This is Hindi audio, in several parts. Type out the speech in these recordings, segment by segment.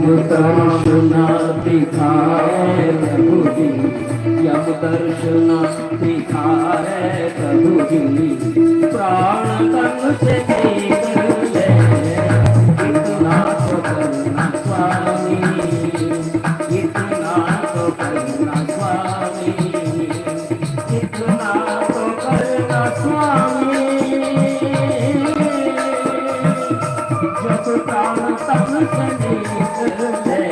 दर्शन दिखाए प्रभु जी, जब दर्शन दिखाए प्रभु जी, प्राण तन से निकले इतना तो करना स्वामी, इतना तो करना स्वामी, इतना तो करना स्वामी। जब प्राण तन से निकले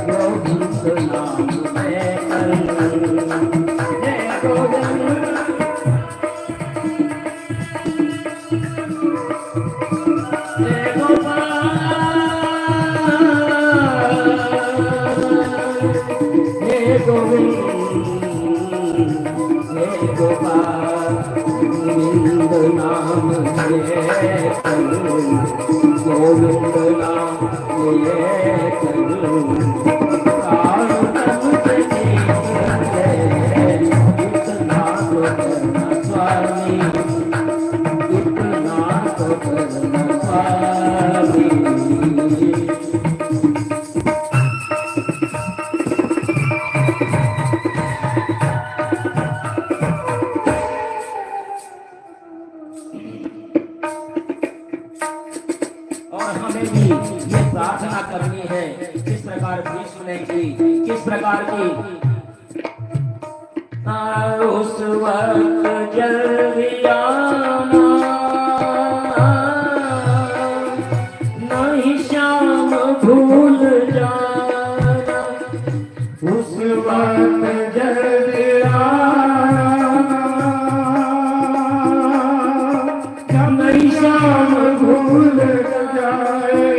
गोविंद नाम लेकर, जय गोविंद जय गोपाल, जय गोविंद जय गोपाल, गोविंद नाम लेकर, गोविंद नाम लेकर, प्राण तन से निकले इतना तो करना स्वामी, इतना तो करना स्वामी। और हमें भी ये प्रार्थना करनी है, किस प्रकार भीष्म ने की, किस प्रकार की। उस वक्त जल्दी आना, नहीं श्याम भूल जाना, उस वक्त जल्दी आना, नहीं श्याम भूल जाए,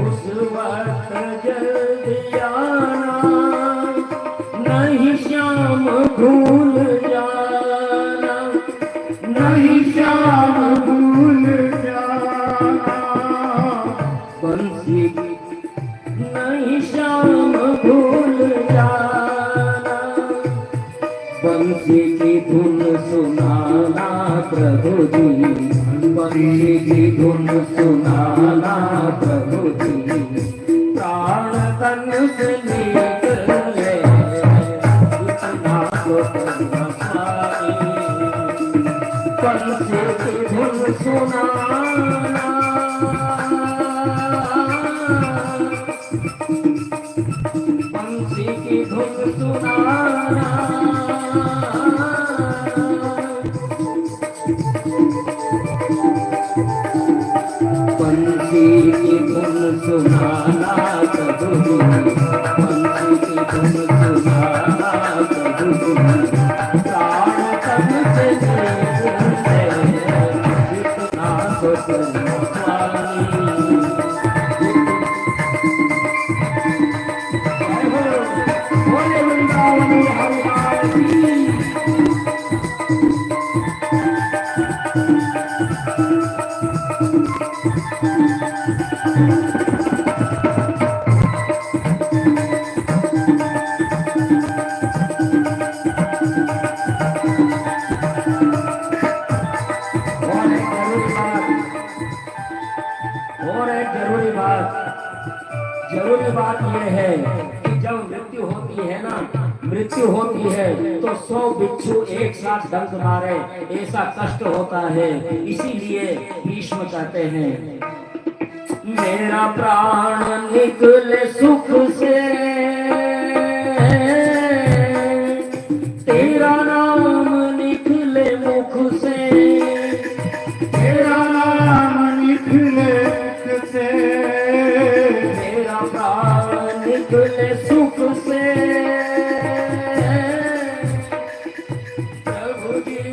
उस वक्त जल्दी आना, नहीं श्याम भूल जाना, नहीं श्याम भूल जाना, बंसी नहीं श्याम भूल जाना, बंसी की धुन सुनाना प्रभु जी, बंसी की धुन सुनाना प्रभु जी, प्राण तन से निकले इतना तो करना स्वामी, बंसी की धुन सुनाना, बंसी की धुन सुनाना, बंसी की धुन सुनाना प्रभु जी, बंसी की धुन सुनाना प्रभु जी, प्राण तन से निकले इतना तो करना स्वामी। बोले वृंदावन हरि की। और एक जरूरी बात यह है कि जब मृत्यु होती है ना, मृत्यु होती है तो 100 बिच्छू एक साथ डंक मारे, ऐसा कष्ट होता है। इसीलिए भीष्म कहते हैं, मेरा प्राण निकले सुख से, तेरा नाम निकले मुख से, तेरा नाम निकले मुख से, मेरा प्राण निकले सुख से प्रभु जी,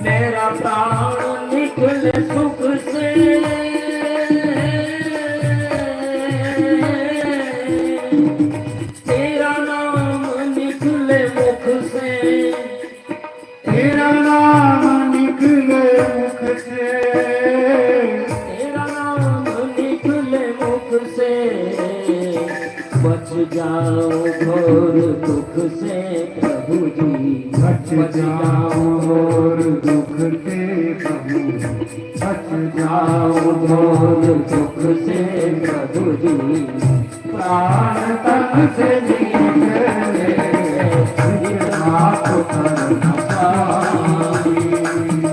मेरा प्राण निकले सुख से, तेरा नाम निकले मुख से, तेरा नाम निकले मुख से, तेरा नाम निकले मुख से, बच जाओ घोर दुख से प्रभु जी, बच जाओ घोर दुख से जाऊं भोज सुख से प्रभु जी, प्राण तन से निकले जितना तो करना स्वामी,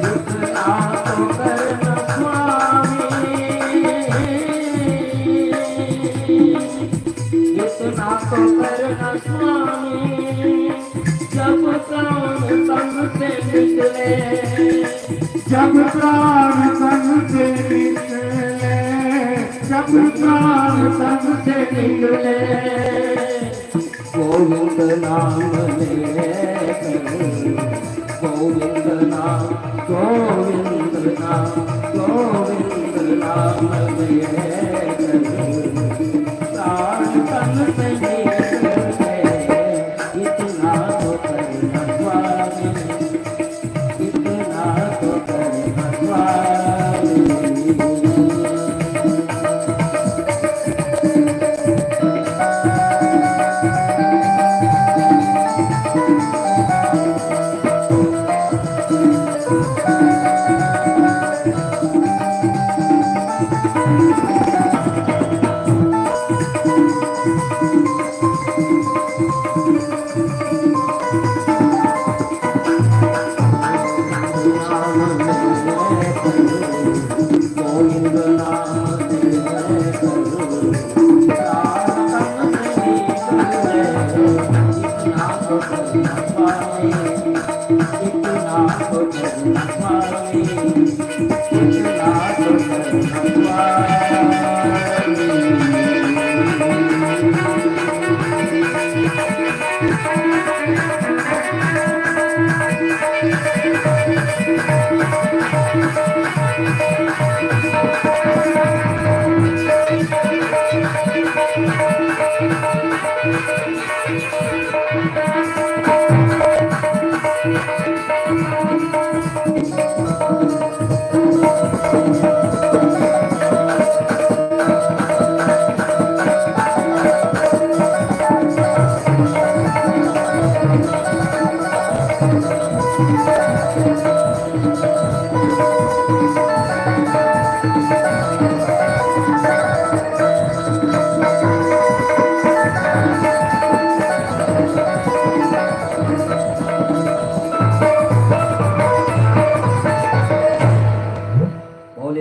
जितना तो करना स्वामी, जितना तो करना स्वामी, जब प्राण तन से निकले, जब प्राण तन से निकले, जब प्राण तन से निकले, गोविंद नाम ले, गोविंद नाम, गोविंद नाम, गोविंद नाम ले, प्राण तन से निकले, इतना तो करना स्वामी, इतना तो करना स्वामी।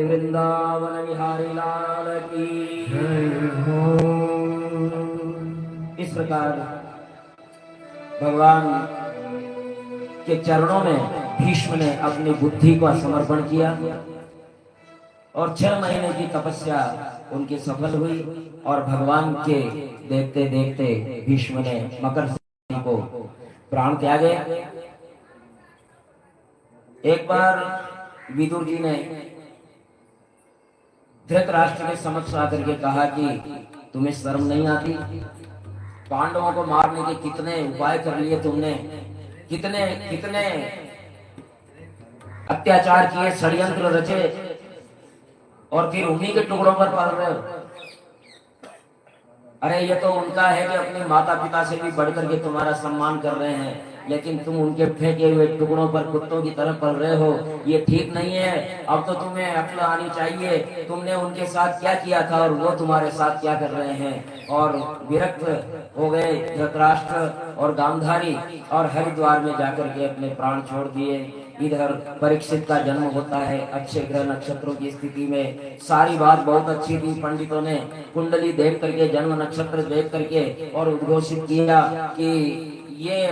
वृंदावन बिहारी लाल की जय हो। इस प्रकार भगवान के चरणों में भीष्म ने अपनी बुद्धि को समर्पण किया और 6 महीने की तपस्या उनकी सफल हुई और भगवान के देखते देखते भीष्म ने मकर संक्रांति को प्राण त्यागे। एक बार विदुर जी ने धृतराष्ट्र के समक्ष आकर के कहा कि तुम्हें शर्म नहीं आती? पांडवों को मारने के कितने उपाय कर लिए तुमने, कितने कितने अत्याचार किए, षड्यंत्र रचे और फिर उन्हीं के टुकड़ों पर पल रहे हो। अरे ये तो उनका है कि अपने माता पिता से भी बढ़कर के तुम्हारा सम्मान कर रहे हैं, लेकिन तुम उनके फेंके हुए टुकड़ों पर कुत्तों की तरह पल रहे हो, ये ठीक नहीं है। अब तो तुम्हें अक्ल आनी चाहिए, तुमने उनके साथ क्या किया था और वो तुम्हारे साथ क्या कर रहे हैं। और विरक्त हो गए धृतराष्ट्र और गांधारी और हरिद्वार में जाकर के अपने प्राण छोड़ दिए। इधर परीक्षित का जन्म होता है अच्छे ग्रह नक्षत्रों की स्थिति में। सारी बात बहुत अच्छी थी, पंडितों ने कुंडली देख करके, जन्म नक्षत्र देख करके और उद्घोषित किया कि ये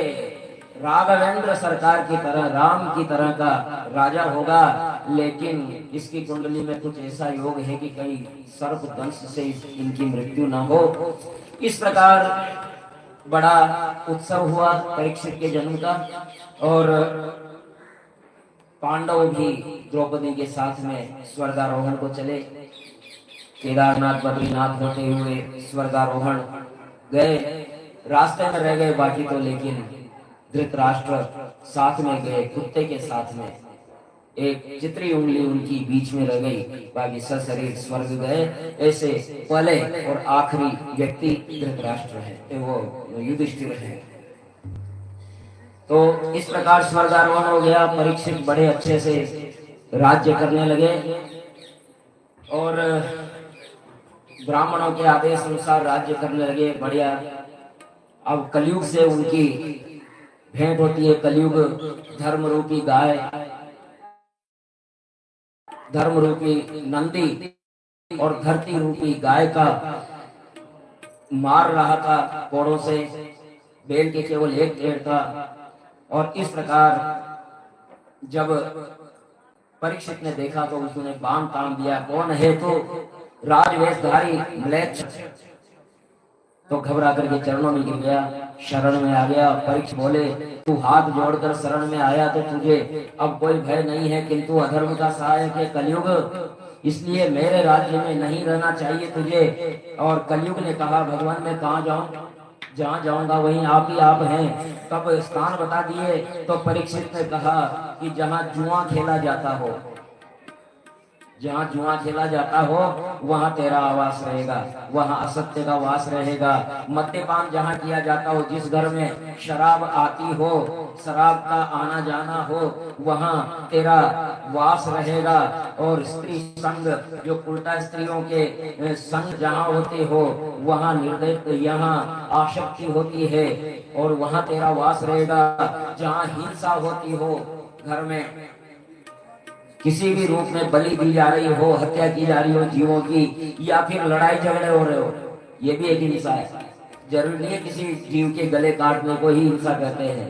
राघवेंद्र सरकार की तरह, राम की तरह का राजा होगा, लेकिन इसकी कुंडली में कुछ ऐसा योग है कि कहीं सर्प दंश से इनकी मृत्यु न हो। इस प्रकार बड़ा उत्सव हुआ परीक्षित के जन्म का और पांडव भी द्रौपदी के साथ में स्वर्गारोहण को चले। केदारनाथ बद्रीनाथ होते हुए स्वर्गारोहण गए, रास्ते में रह गए बाकी तो, लेकिन धृतराष्ट्र साथ में गए कुत्ते के साथ में। एक चित्री उंगली उनकी बीच में रह गई, बाकी सशरीर स्वर्ग गए। ऐसे पहले और आखिरी व्यक्ति धृतराष्ट्र है, वो युधिष्ठिर है। तो इस प्रकार स्वर्गारोहण हो गया। परीक्षित बड़े अच्छे से राज्य करने लगे और ब्राह्मणों के आदेश अनुसार राज्य करने लगे, बढ़िया। अब कलयुग से उनकी भेंट होती है। कलयुग धर्म रूपी गाय, धर्म रूपी नंदी और धरती रूपी गाय का मार रहा था कोड़ों से। बैल के केवल एक पेड़ था। और इस प्रकार जब परीक्षित ने देखा तो उसने बाण तान दिया। कौन है? तो राजवेशधारी म्लेच्छ। तो घबरा करके चरणों में गिर गया, शरण में आ गया। परीक्षित बोले, तू हाथ जोड़कर शरण में आया तो तुझे अब कोई भय नहीं है, किंतु अधर्म का सहायक है कलयुग, इसलिए मेरे राज्य में नहीं रहना चाहिए तुझे। और कलयुग ने कहा, भगवान मैं कहाँ जाऊं? जहाँ जाऊंगा वहीं आप ही आप हैं। तब स्थान बता दिए। तो परीक्षित ने कहा कि जहाँ जुआ खेला जाता हो, जहाँ जुआ खेला जाता हो वहाँ तेरा आवास रहेगा, वहाँ असत्य का वास रहेगा। मद्यपान जहाँ किया जाता हो, जिस घर में शराब आती हो, शराब का आना जाना हो, वहाँ तेरा वास रहेगा। और स्त्री संग, जो उल्टा स्त्रियों के संग जहाँ होते हो, वहाँ निर्दय, यहाँ आसक्ति होती है और वहाँ तेरा वास रहेगा। जहाँ हिंसा होती हो, घर में किसी भी रूप में बलि दी जा रही हो, हत्या की जा रही हो जीवों की, या फिर लड़ाई झगड़े हो रहे हो, ये भी एक हिंसा है। जरूरी नहीं है किसी जीव के गले काटने को ही हिंसा कहते हैं।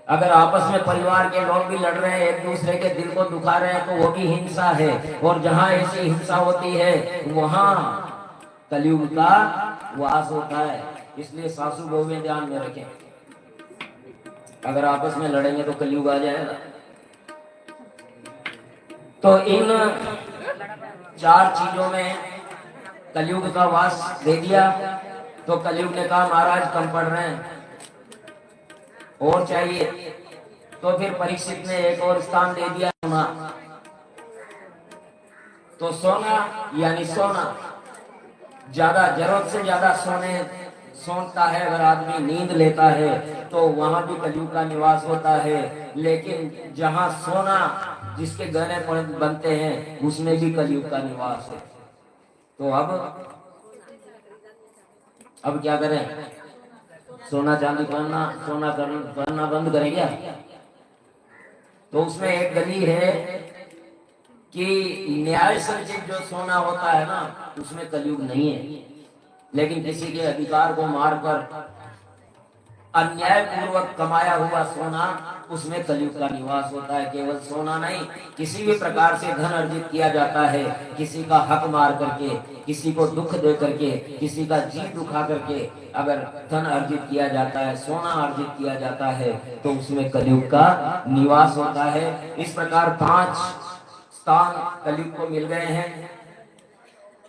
अगर आपस में परिवार के लोग भी लड़ रहे हैं, एक दूसरे के दिल को दुखा रहे हैं, तो वो भी हिंसा है। और जहाँ ऐसी हिंसा होती है वहाँ कलयुग का वास होता है। इसलिए सासू बहू में ध्यान में रखें, अगर आपस में लड़ेंगे तो कलयुग आ जाएगा। तो इन चार चीजों में कलयुग का वास दे दिया। तो कलयुग ने कहा, महाराज कम पड़ रहे हैं, और चाहिए। तो फिर परीक्षित ने एक और स्थान दे दिया, सोना। तो सोना यानी सोना, ज्यादा जरूरत से ज्यादा सोता है। अगर आदमी नींद लेता है तो वहां भी कलयुग का निवास होता है। लेकिन जहां सोना, जिसके गहने बनते हैं, उसमें भी कलयुग का निवास है। तो अब क्या करें? सोना चांदी पहनना बंद करें क्या? तो उसमें एक गली है कि न्याय संचित जो सोना होता है ना, उसमें कलयुग नहीं है। लेकिन किसी के अधिकार को मारकर अन्याय पूर्वक कमाया हुआ सोना, उसमें कलयुग का निवास होता है। केवल सोना नहीं, किसी भी प्रकार से धन अर्जित किया जाता है, किसी का हक मार करके, किसी को दुख दे करके, किसी का जी दुखा करके अगर धन अर्जित किया जाता है, सोना अर्जित किया जाता है, तो उसमें कलयुग का निवास होता है। इस प्रकार 5 स्थान कलयुग को मिल गए हैं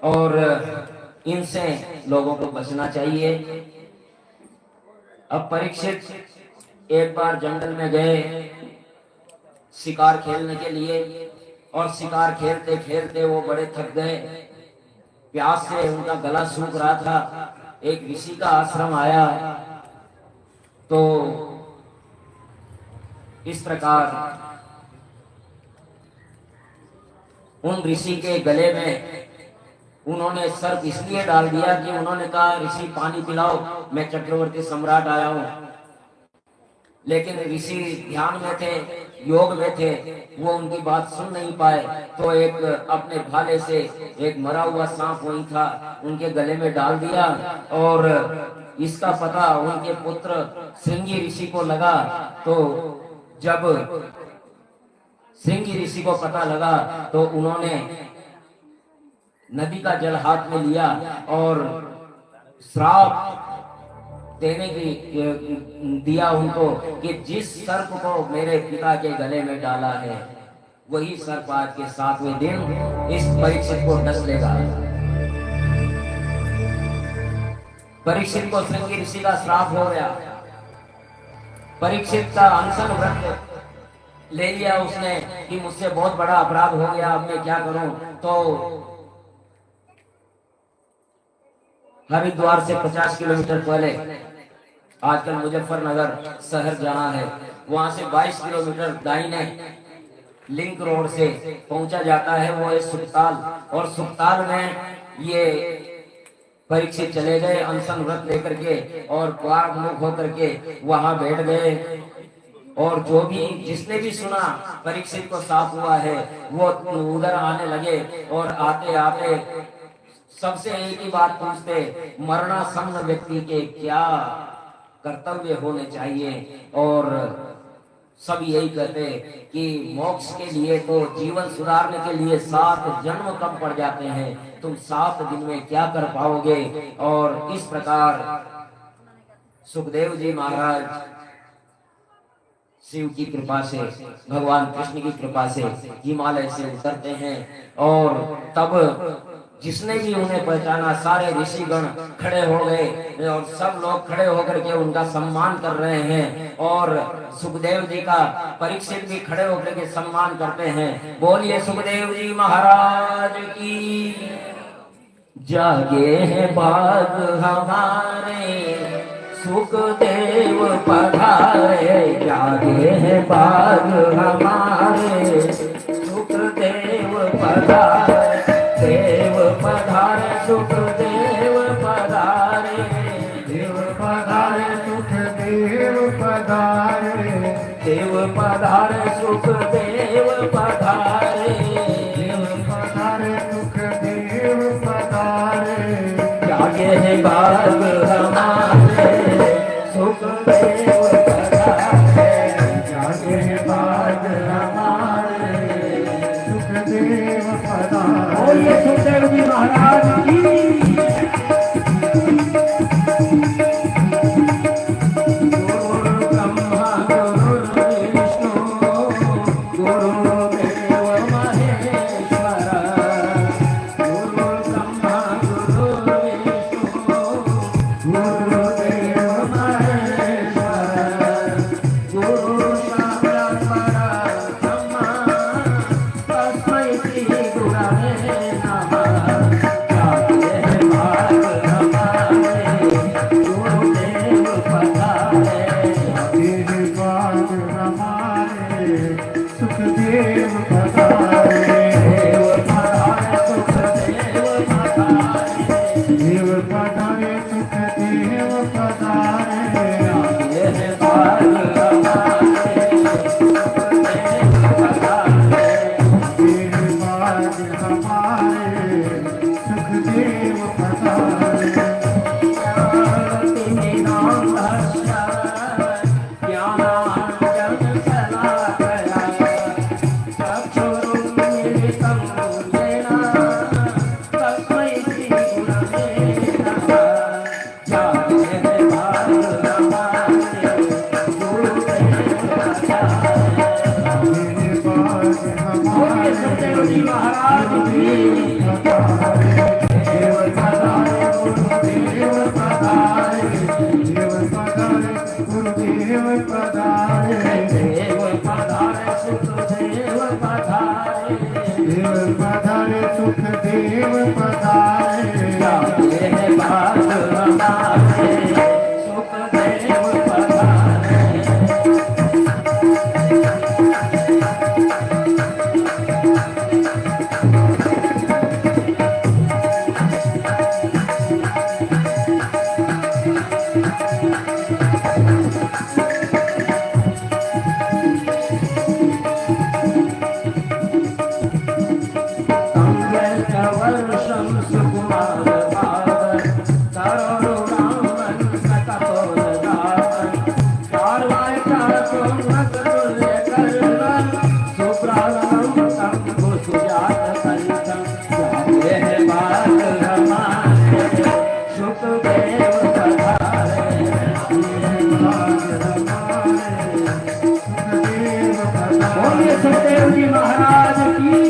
और इनसे लोगों को बचना चाहिए। अब परीक्षित एक बार जंगल में गए शिकार खेलने के लिए, और शिकार खेलते खेलते वो बड़े थक गए, प्यास से उनका गला सूख रहा था। एक ऋषि का आश्रम आया। तो इस प्रकार उन ऋषि के गले में उन्होंने सर्प इसलिए डाल दिया कि उन्होंने कहा, ऋषि पानी पिलाओ, मैं चक्रवर्ती सम्राट आया हूं। लेकिन ऋषि ध्यान में थे, योग में थे, वो उनकी बात सुन नहीं पाए। तो एक अपने भाले से एक मरा हुआ सांप वही था, उनके गले में डाल दिया। और इसका पता उनके पुत्र श्रृंगी ऋषि को लगा। तो जब श्रृंगी ऋषि को पता लगा तो उन्होंने नदी का जल हाथ में लिया और श्राप देने की दिया उनको कि जिस सर्प को मेरे पिता के गले में डाला है, वही सर्प आज के 7वें दिन इस परीक्षित को डस लेगा। परीक्षित को श्रृंगी ऋषि का श्राप हो गया। परीक्षित का अनशन व्रत ले लिया उसने कि मुझसे बहुत बड़ा अपराध हो गया, अब मैं क्या करूं। तो हरिद्वार से 50 किलोमीटर पहले, आजकल मुजफ्फरनगर शहर जहां है, वहां से 22 किलोमीटर दाहिने लिंक रोड से पहुंचा जाता है वो है सुखताल। और सुखताल में ये परीक्षित चले गए अनशन व्रत लेकर के और द्वार मुख होकर के वहां बैठ गए। और जो भी जिसने भी सुना परीक्षित को साफ हुआ है वो उधर आने लगे। और आते आते सबसे एक ही बात पूछते, मरणासन्न व्यक्ति के क्या कर्तव्य होने चाहिए। और सब यही कहते कि मोक्ष के लिए तो जीवन सुधारने के लिए 7 जन्म कम पड़ जाते हैं, तुम 7 दिन में क्या कर पाओगे। और इस प्रकार सुखदेव जी महाराज शिव की कृपा से, भगवान कृष्ण की कृपा से हिमालय से उतरते हैं। और तब जिसने भी उन्हें पहचाना सारे ऋषिगण खड़े हो गए और सब लोग खड़े होकर के उनका सम्मान कर रहे हैं। और सुखदेव जी का परीक्षित भी खड़े होकर के सम्मान करते हैं। बोलिए सुखदेव जी महाराज की। जागे हैं बाग हमारे सुखदेव पधारे, जागे हैं बाग हमारे सुखदेव पधारे, देव पधारे सुखदेव पधारे, देव पधारे सुखदेव पधारे, देव पधारे सुखदेव पधारे, देव पधारे सुखदेव पधारे। जागे हैं बाग हमारे सुखदेव पधारे, जागे हैं बाग हमारे सुखदेव पधारे। बोलिए सुखदेव जी महाराज की। सुखदेव पधारे, देव पधारे सुखदेव पधारे। देव बाग हमारे सुखदेव पधारे। सुखदेव पधारे, बाग हमारे सुखदेव पधारे। सुखदेव जी महाराज की।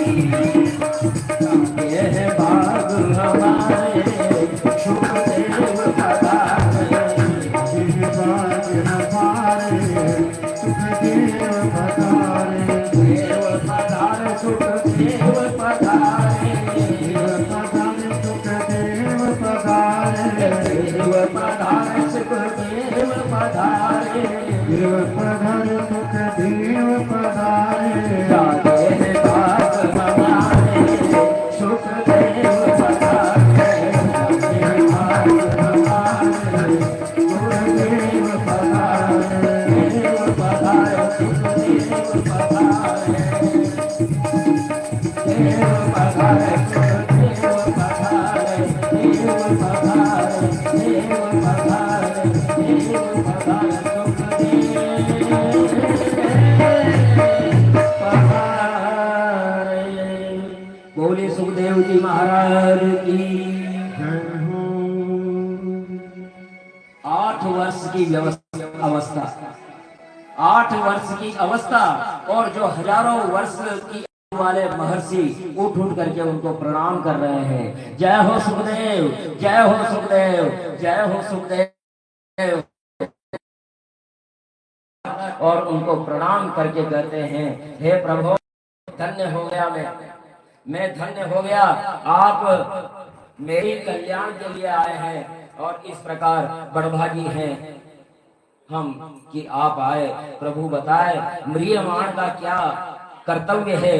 बाग हमारे सुखदेव पधारे, बाग हमारे सुखदेव पधारे। देव पधारे सुखदेव पधारे, देव पधारे सुखदेव पधारे। देव पधारे सुखदेव पधारे, देव पधारे सुखदेव पधारे। जागे देव पधारे सुखदेव पधारे देव पधारे देव पधारे देव पधारे बोले सुखदेव जी महाराज की। जय हो। 8 वर्ष की अवस्था, 8 वर्ष की अवस्था, और जो हजारों वर्ष की आयु वाले महर्षि उठ उठ करके उनको प्रणाम कर रहे हैं। जय हो सुखदेव, जय हो सुखदेव, जय हो सुखदेव। और उनको प्रणाम करके कहते हैं, हे प्रभु धन्य हो गया मैं धन्य हो गया, आप मेरी कल्याण के लिए आए हैं और इस प्रकार बड़भागी हैं हम कि आप आए। प्रभु बताए म्रियमाण का क्या कर्तव्य है,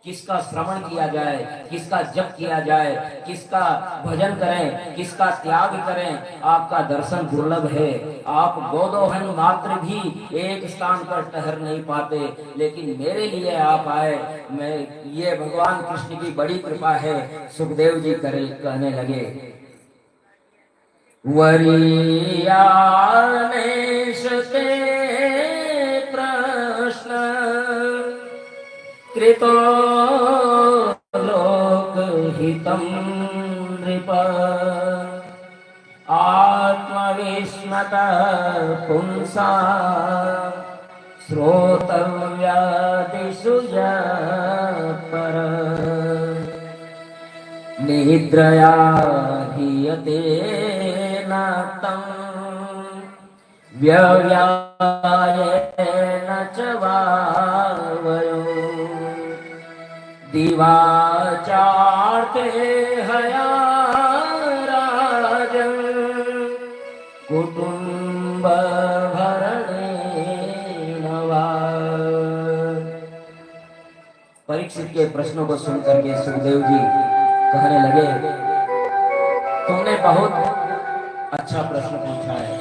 किसका श्रवण किया जाए, किसका जप किया जाए, किसका भजन करें, किसका त्याग करें। आपका दर्शन दुर्लभ है। आप गोदोहन मात्र भी एक स्थान पर ठहर नहीं पाते, लेकिन मेरे लिए आप आए। मैं ये भगवान कृष्ण की बड़ी कृपा है। सुखदेव जी कहने लगे, वरीयानेशते प्रश्न कृतो लोकहितं नृप आत्मविस्मत पुंसा श्रोतव्यादिषु पर निद्रया हीयते न तं व्यव्यायेन च वावयो दिवाचार्ते हया राजन् कुटुम्ब भरणेन वा। परीक्षित के प्रश्नों को सुनकर के सुखदेव जी कहने लगे, तुमने बहुत अच्छा प्रश्न पूछा है।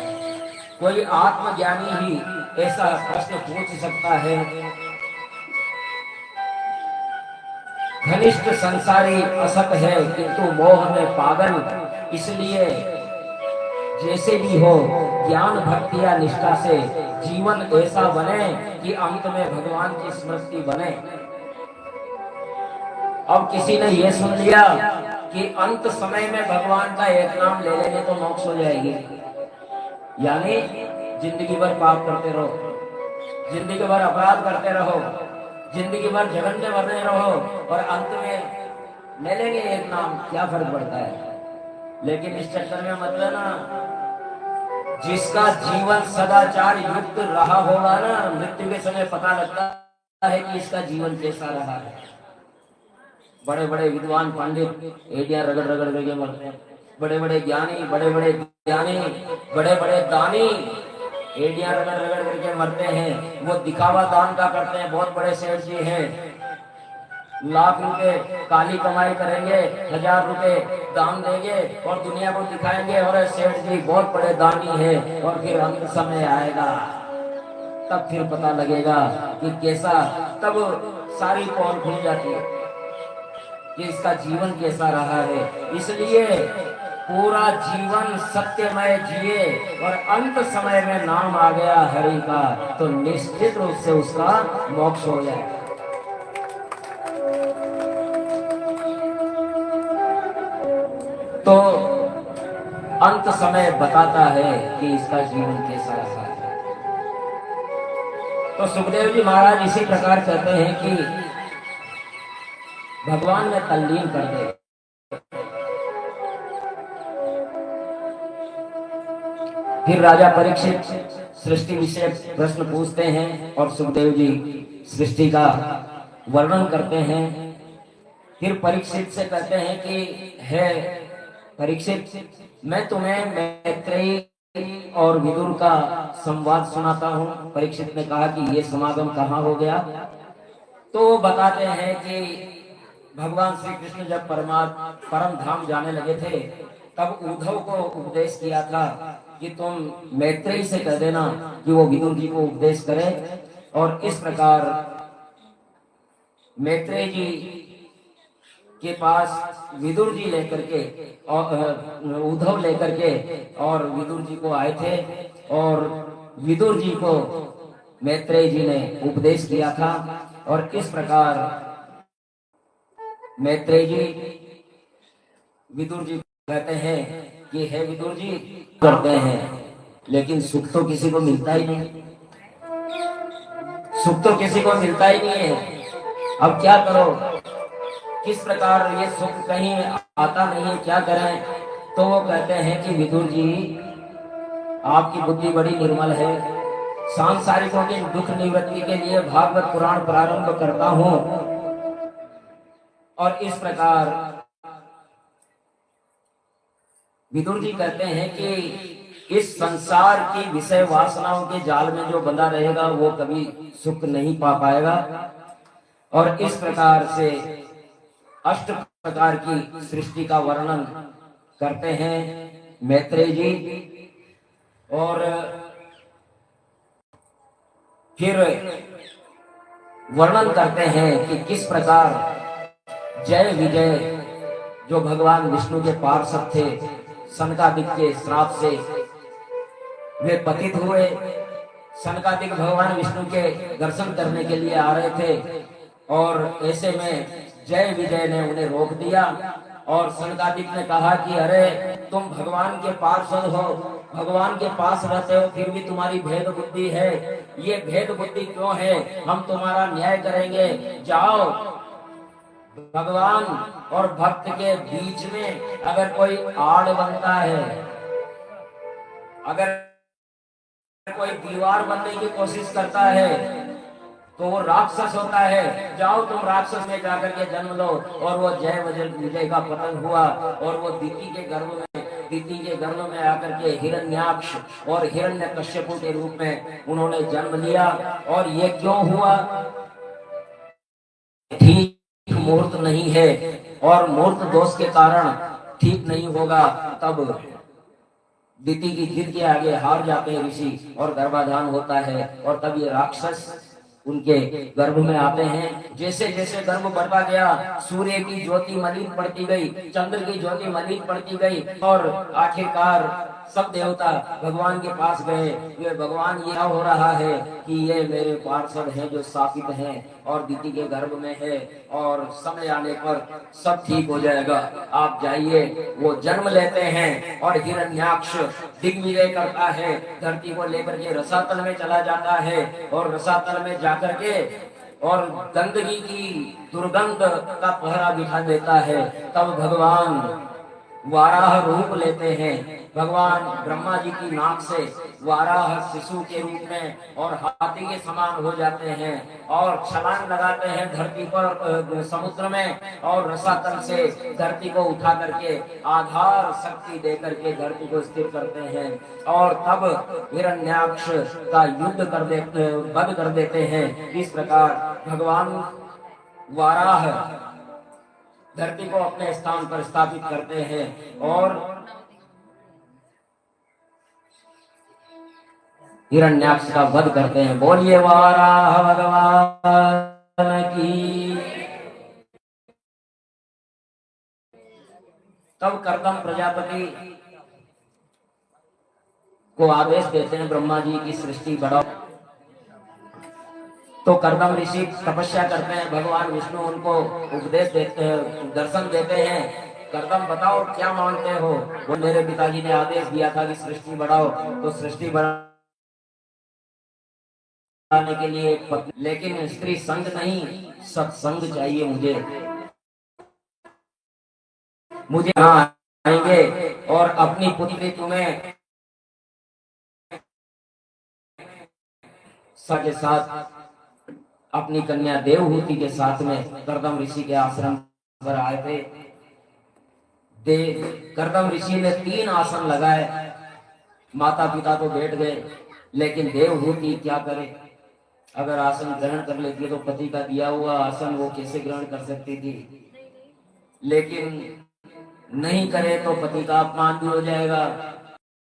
कोई आत्मज्ञानी ही ऐसा प्रश्न पूछ सकता है। घनिष्ठ संसारी असत है किंतु मोह में पागल, इसलिए जैसे भी हो ज्ञान भक्ति या निष्ठा से जीवन ऐसा बने कि अंत में भगवान की स्मृति बने। अब किसी ने यह सुन लिया कि अंत समय में भगवान का एक नाम ले लेंगे तो मोक्ष हो जाएगी, यानी जिंदगी भर पाप करते रहो, जिंदगी भर अपराध करते रहो, जिंदगी भर जघन्य बने रहो और अंत में ले लेंगे एक नाम, क्या फर्क पड़ता है। लेकिन इस चक्कर में मतलब ना, जिसका जीवन सदाचार युक्त रहा होगा ना, मृत्यु के समय पता लगता है कि इसका जीवन कैसा रहा है। बड़े बड़े विद्वान पंडित एडिया रगड़ रगड़ करके मरते हैं, बड़े बड़े ज्ञानी, बड़े बड़े दानी एडिया रगड़ रगड़ करके मरते हैं। वो दिखावा दान का करते हैं। बहुत बड़े सेठ जी हैं, लाख रुपए काली कमाई करेंगे, 1000 रुपए दान देंगे और दुनिया को दिखाएंगे और सेठ जी बहुत बड़े दानी है। और फिर अंत समय आएगा तब फिर पता लगेगा कि कैसा, तब सारी पोल खुल जाती है कि इसका जीवन कैसा रहा है। इसलिए पूरा जीवन सत्यमय जिए और अंत समय में नाम आ गया हरि का, तो निश्चित रूप से उसका मोक्ष हो जाए। तो अंत समय बताता है कि इसका जीवन कैसा रहा है। तो सुखदेव जी महाराज इसी प्रकार कहते हैं कि भगवान ने तल्लीन कर दे। फिर राजा परीक्षित सृष्टि विषय प्रश्न पूछते हैं और सुखदेव जी सृष्टि का वर्णन करते हैं। फिर परीक्षित से कहते हैं कि है परीक्षित, मैं तुम्हें मैत्रेयी और विदुर का संवाद सुनाता हूँ। परीक्षित ने कहा कि ये समागम कहाँ हो गया? तो वो बताते हैं कि भगवान श्री कृष्ण जब परम धाम जाने लगे थे, तब उद्धव को उपदेश किया था कि तुम मैत्रेयी से कह देना कि वो विदुर जी को उपदेश करे। और इस प्रकार मैत्रेय जी के पास विदुर जी लेकर के और उद्धव लेकर के और विदुर जी को आए थे और विदुर जी को मैत्रेय जी ने उपदेश किया था। और इस प्रकार मैत्रेय जी विदुर जी को कहते हैं कि हे विदुर जी, करते हैं लेकिन सुख तो किसी को मिलता ही नहीं, सुख तो किसी को मिलता ही नहीं है। अब क्या करो, किस प्रकार ये सुख कहीं आता नहीं है, क्या करें? तो वो कहते हैं कि विदुर जी, आपकी बुद्धि बड़ी निर्मल है, सांसारिकों के दुख निवृत्ति के लिए भागवत पुराण प्रारंभ करता हूं। और इस प्रकार विदुर जी कहते हैं कि इस संसार की विषय वासनाओं के जाल में जो बंधा रहेगा वो कभी सुख नहीं पा पाएगा। और इस प्रकार से अष्ट प्रकार की सृष्टि का वर्णन करते हैं मैत्रेय जी। और फिर वर्णन करते हैं कि किस प्रकार जय विजय जो भगवान विष्णु के पार्षद थे, सनकादिक के श्राप से वे पतित हुए। सनकादिक भगवान विष्णु के दर्शन करने के लिए आ रहे थे और ऐसे में जय विजय ने उन्हें रोक दिया। और सनकादिक ने कहा कि अरे, तुम भगवान के पार्षद हो, भगवान के पास रहते हो, फिर भी तुम्हारी भेद बुद्धि है। ये भेद बुद्धि क्यों है? हम तुम्हारा न्याय करेंगे, जाओ। भगवान और भक्त के बीच में अगर कोई आड़ बनता है, अगर कोई दीवार बनने की कोशिश करता है तो वो राक्षस होता है। जाओ तुम राक्षस में जाकर के जन्म लो। और वो जय विजय का पतन हुआ और वो दिति के गर्भ में आकर के हिरण्याक्ष और हिरण्यकश्यपु के रूप में उन्होंने जन्म लिया। और ये क्यों हुआ? ठीक मूर्त नहीं है और मूर्त दोष के कारण ठीक नहीं होगा। तब दिति की जिद के आगे हार जाते हैं ऋषि और गर्भाधान होता है और तब ये राक्षस उनके गर्भ में आते हैं। जैसे जैसे गर्भ बढ़ता गया, सूर्य की ज्योति मलिन पड़ती गई, चंद्र की ज्योति मलिन पड़ती गई और आखिरकार सब देवता भगवान के पास गए। ये भगवान, यह हो रहा है कि ये मेरे पार्षद हैं जो शापित हैं और दिति के गर्भ में है और समय आने पर सब ठीक हो जाएगा, आप जाइए। वो जन्म लेते हैं और हिरण्याक्ष दिग्विजय करता है, धरती को लेकर के रसातल में चला जाता है और रसातल में जाकर के और गंदगी की दुर्गंध का पहरा बिठा देता है। तब भगवान वाराह रूप लेते हैं। भगवान ब्रह्मा जी की नाक से वाराह शिशु के रूप में और हाथी के समान हो जाते हैं और छलांग लगाते हैं धरती पर, समुद्र में, और रसातल से धरती को उठा करके आधार शक्ति देकर के धरती को स्थिर करते हैं। और तब हिरण्याक्ष का वध कर देते हैं। इस प्रकार भगवान वाराह धरती को अपने स्थान पर स्थापित करते हैं और हिरण्याक्ष का वध करते हैं। बोलिए वाराह भगवान की। तब कर्दम प्रजापति को आदेश देते हैं ब्रह्मा जी की सृष्टि बढ़ाओ। तो कर्दम ऋषि तपस्या करते हैं, भगवान विष्णु उनको उपदेश देते हैं, दर्शन देते हैं। कर्दम बताओ क्या मानते हो? वो मेरे पिताजी ने आदेश दिया था कि सृष्टि बढ़ाओ, तो सृष्टि बढ़ाने के लिए एक पत्नी, लेकिन स्त्री संग नहीं, सत्संग चाहिए मुझे यहाँ आएंगे और अपनी पुत्री तुम्हें के साथ अपनी कन्या देवहूति के साथ में कर्दम ऋषि के आश्रम पर आए थे। कर्दम ऋषि ने 3 आसन लगाए। माता पिता तो बैठ गए, लेकिन देवहूति क्या करे? अगर आसन ग्रहण कर लेती तो पति का दिया हुआ आसन वो कैसे ग्रहण कर सकती थी? लेकिन नहीं करे तो पति का अपमान भी हो जाएगा